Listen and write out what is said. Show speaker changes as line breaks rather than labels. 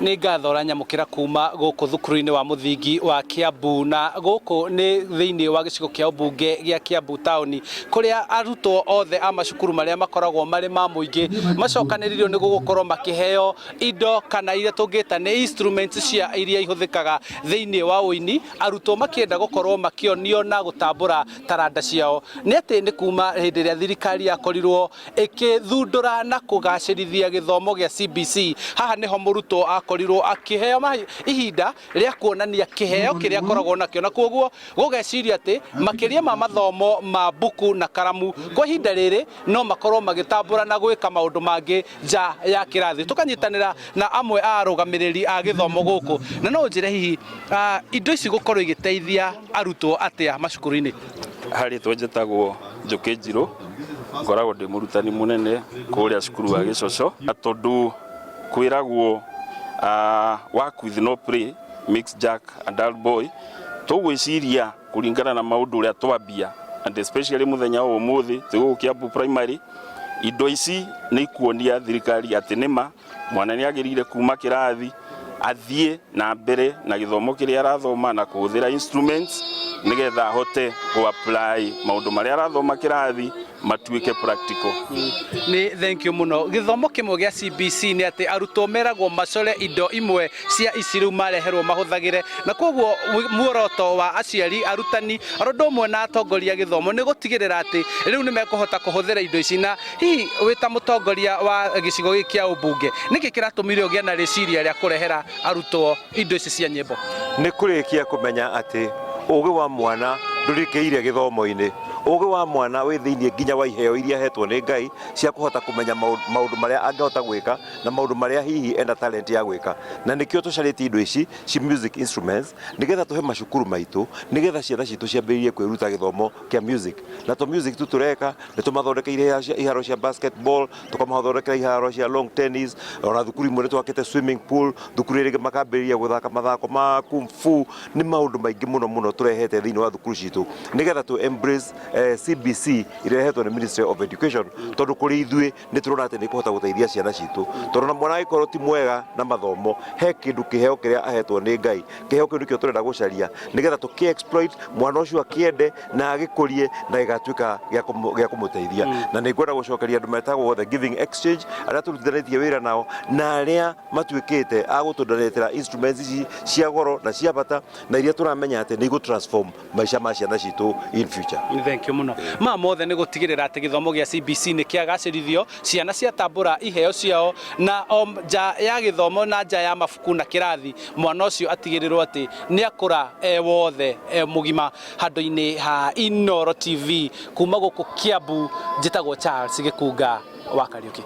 Nĩ ngatho nyamũkĩra kuma gũkũ thukuru-inĩ wa mũthingi wa Kiambu, na gũkũ nĩ thĩinĩ wa gĩcigo kĩa ũmbunge gĩa Kiambu taũni, kũrĩa arutwo othe a macukuru marĩa makoragwo marĩ ma mũingĩ macokanĩrĩirio nĩ gũkorwo makĩheo indo kana iria tũngĩta nĩ instruments cia iria ihũthĩkaga thĩinĩ wa ũini, arutwo makĩenda gũkorwo makĩonio na gũtambũra taranda ciao. Nĩ atĩ nĩ kuma hĩndĩ ĩrĩa thirikari yakorirwo ĩkĩthundũra na kũgacĩrithia gĩthomo gĩa CBC, haha nĩho mũrutwo akorirwo akĩheo ihinda rĩa kuonania kĩheo kĩrĩa akoragwo nakĩo, na koguo gũgeciria atĩ makĩria ma mathomo ma buku na karamu kwa ihinda rĩrĩ no makorwo magĩtambũra na gwĩka maũndũ mangĩ nja ya kĩrathi. Tũkanyitanĩra na amwe a arũgamĩrĩri a gĩthomo gũkũ, na no njĩre hihi indo ici gũkorwo igĩteithia arutwo atĩa macukuru-inĩ.
Harĩ twenjetagwo Njũkĩ Njirũ, ngoragwo ndĩ mũrutani mũnene kũrĩa cukuru wa Gĩcoco, tondũ kwĩragwo work with no play makes Jack a dull boy. Tũgwĩciria kũringana na maũndũ ũrĩa twambia, and especially mũthenya wa ũmũthĩ tũgũkũ Kiambu primary, indo ici nĩ ikuonia thirikari atĩ nĩma mwana nĩ agĩrĩire kuma kĩrathi athiĩ na mbere na gĩthomo kĩrĩa arathoma na kũhũthĩra instruments nĩgetha ahote apply maũndũ marĩa arathoma kĩrathi matuĩke practical.
Thank you muno. Gĩthomo kĩmwe gĩa CBC nĩ atĩ arutwo meragwo macore indo imwe cia ici rĩu mareherwo mahũthagĩre, na koguo muoroto wa aciari, arutani, arũndũ ũmwe na atongoria gĩthomo nĩ gũtigĩrĩra atĩ rĩu nĩ mekũhota kũhũthĩra indo ici. Na hihi wĩta mũtongoria wa gĩcigo gĩkĩ kĩa ũmbunge, nĩkĩ kĩratũmire ũgĩe na rĩciria rĩa kũrehera arutwo indo ici cia nyĩmbo?
Nĩ kũrĩkia kũmenya atĩ ũgĩ wa mwana ndũrĩkĩire gĩthomo-inĩ. Ũgĩ wa mwana wĩ thĩinĩ nginya wa iheo iria hetwo nĩ Ngai cia kũhota kũmenya maũndũ marĩa angĩhota gwĩka na maũndũ marĩa hihi ena talent ya gwĩka, na nĩkĩo tũcarĩtie indo ici ci music instruments nĩgetha tũhe macukuru maitũ, nĩgetha ciana citũ ciambĩrĩrie kwĩruta gĩthomo kĩa music. Na to music tu tureka nĩ tũmathondekeire iharo cia basketball, tũkamathondekera iharo cia long tennis, ona thukuru imwe nĩ twakĩte swimming pool, thukuru ĩrĩa makambĩrĩria gũthaka mathako ma kung fu. Nĩ maũndũ maingĩ mũno tũrehete thĩinĩ wa thukuru citũ nĩgetha tũ embrace CBC irehetwo nĩ Ministry of Education, tondũ kũrĩ ithuĩ nĩ tũrona atĩ nĩ kũhota gũteithia ciana citũ, tondũ na mwana agĩkorwo ti mwega na mathomo, he kĩndũ kĩheo kĩrĩa ahetwo nĩ Ngai. Kĩheo kĩu nĩkĩo tũrenda gũcaria nĩgetha tũkĩ-exploit mwana ũcio akĩende na agĩkũrie na gĩgatuĩka gĩa kũmũteithia. Na nĩ ngwenda gũcokeria andũ metagwo the giving exchange, arĩa tũrutithanĩtie wĩra nao na arĩa matuĩkĩte a gũtũndanĩtĩra instruments ici cia goro na cia bata, na iria tũramenya atĩ nĩ igũ-transform maica ma ciana citũ in future.
Thank you muno. Mothe nĩ gũtigĩrĩra atĩ gĩthomo gĩa CBC nĩ kĩagacĩrithio, ciana ciatambũra iheo ciao, na nja ya gĩthomo na nja ya mabuku na kĩrathi, mwana ũcio atigĩrĩrwo atĩ nĩ akũra wothe mũgima. Handũ-inĩ ha Inooro TV kuma gũkũ Kiambu, njĩtagwo Charles Gĩkunga wa Kariũki.